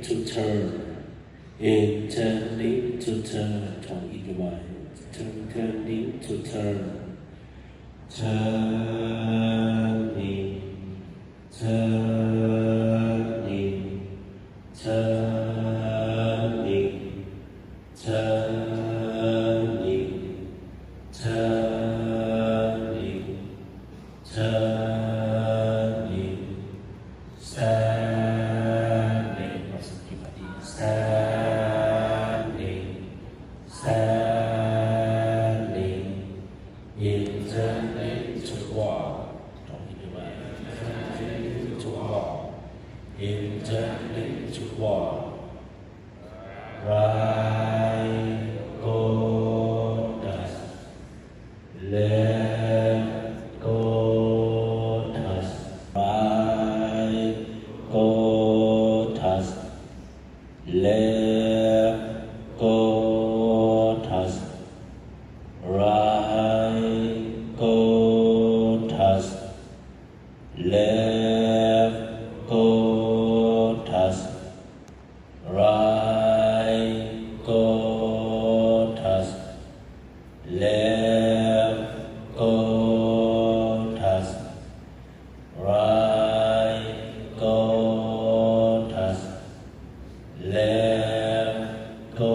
to turn turning to turn ของอีกไว้ turning to turn turning turning turning turning turning turning standing standing standing in turning to walk ต้องอีกไว้ turning to walk in turning to walk right go dust left go dust right go dust left go dust right go dust left go dust right go dust left go dust right go dust left go